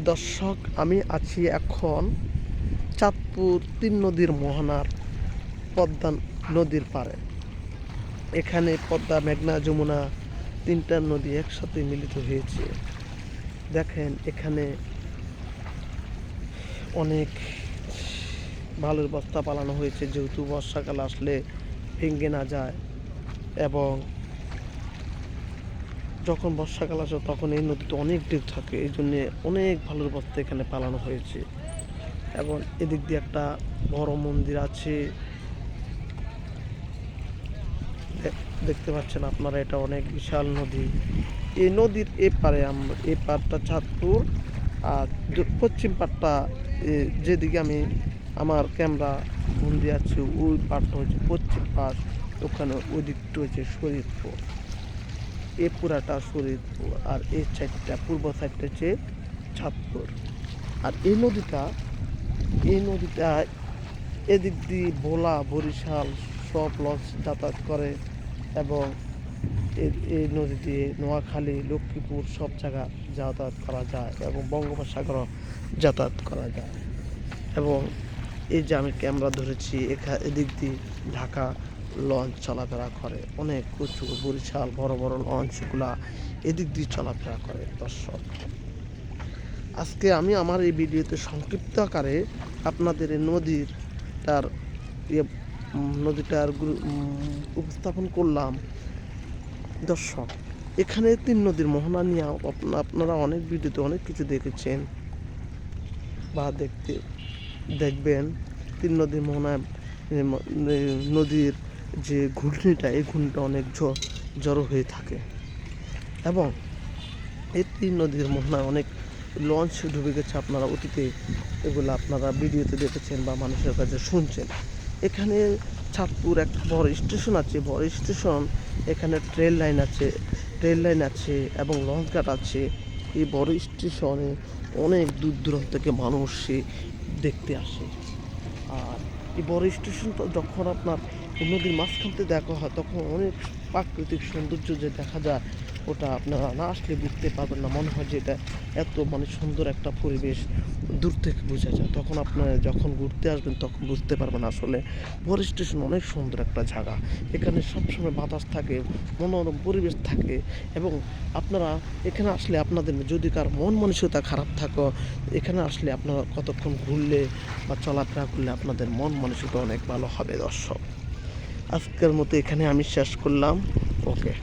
দর্শক, আমি আছি এখন চাঁদপুর ৩ নদীর মোহনার পদ্মা নদীর পাড়ে। এখানে পদ্মা, মেঘনা, যমুনা ৩টা নদী একসাথে মিলিত হয়েছে। দেখেন এখানে অনেক বালুর বস্তা পালানো হয়েছে, যেহেতু বর্ষাকাল আসলে ভেঙে না যায়। এবং যখন বর্ষাকাল আসে তখন এই নদীতে অনেক ঢেউ থাকে, এই জন্যে অনেক বালুর বস্তা এখানে পালানো হয়েছে। এবং এদিক দিয়ে একটা বড় মন্দির আছে, দেখতে পাচ্ছেন আপনারা, এটা অনেক বিশাল নদী। এই নদীর এপারে আমরা, এই পাড়টা চাঁদপুর, আর পশ্চিম পাড়টা যেদিকে আমি আমার ক্যামেরা বন্দি আছে ওই পাড়টা হচ্ছে পশ্চিম পাড়, ওখানে ওই দিকটা হচ্ছে শরীরপুর। এ পুরাটা শরীরপুর, আর এই সাইডটা পূর্ব সাইডটা হচ্ছে চাঁদপুর। আর এই নদীটা এদিক দিয়ে ভোলা, বরিশাল সব লঞ্চ যাতায়াত করে। এবং এই নদী দিয়ে নোয়াখালী, লক্ষ্মীপুর সব জায়গা যাতায়াত করা যায়, এবং বঙ্গোপসাগরও যাতায়াত করা যায়। এবং এই যে আমি ক্যামেরা ধরেছি, এদিক দিয়ে ঢাকা লঞ্চ চলাফেরা করে, অনেক উঁচু বরিশাল বড় বড় লঞ্চগুলা এদিক দিয়ে চলাফেরা করে। দর্শক, আজকে আমি আমার এই ভিডিওতে সংক্ষিপ্ত আকারে আপনাদের এই নদীটার উপস্থাপন করলাম। দর্শক, এখানে ৩ নদীর মোহনা নিয়ে আপনারা অনেক ভিডিওতে অনেক কিছু দেখেছেন বা দেখবেন। ৩ নদীর মোহনায় নদীর যে ঘূর্ণিটা, এই ঘূর্ণিটা অনেক জড়ো হয়ে থাকে। এবং এই ৩ নদীর মোহনায় অনেক লঞ্চ ডুবে গেছে, আপনারা অতীতে এগুলো আপনারা ভিডিওতে দেখেছেন বা মানুষের কাছে শুনছেন। এখানে চাঁদপুর একটা বড় স্টেশন আছে, বড় স্টেশন, এখানে ট্রেন লাইন আছে এবং লঞ্চ ঘাট আছে। এই বড় স্টেশনে অনেক দূর দূরান্ত থেকে মানুষ দেখতে আসে। আর এই বড় স্টেশনটা যখন আপনার নদীর মাঝখানতে দেখা হয়, তখন অনেক প্রাকৃতিক সৌন্দর্য যে দেখা যায়, ওটা আপনারা না আসলে বুঝতে পারবেন না। মনে হয় যে এটা এত সুন্দর একটা পরিবেশ দূর থেকে বোঝা যায়। তখন আপনারা যখন ঘুরতে আসবেন তখন বুঝতে পারবেন আসলে বড় স্টেশন অনেক সুন্দর একটা জায়গা। এখানে সবসময় বাতাস থাকে, মনোরম পরিবেশ থাকে। এবং আপনারা এখানে আসলে আপনাদের যদি কার মন মানসিকতা খারাপ থাকে, এখানে আসলে আপনারা কতক্ষণ ঘুরলে বা চলাফেরা করলে আপনাদের মন মানসিকতা অনেক ভালো হবে। দর্শক, আজকের মতো এখানে আমি শেষ করলাম। ওকে।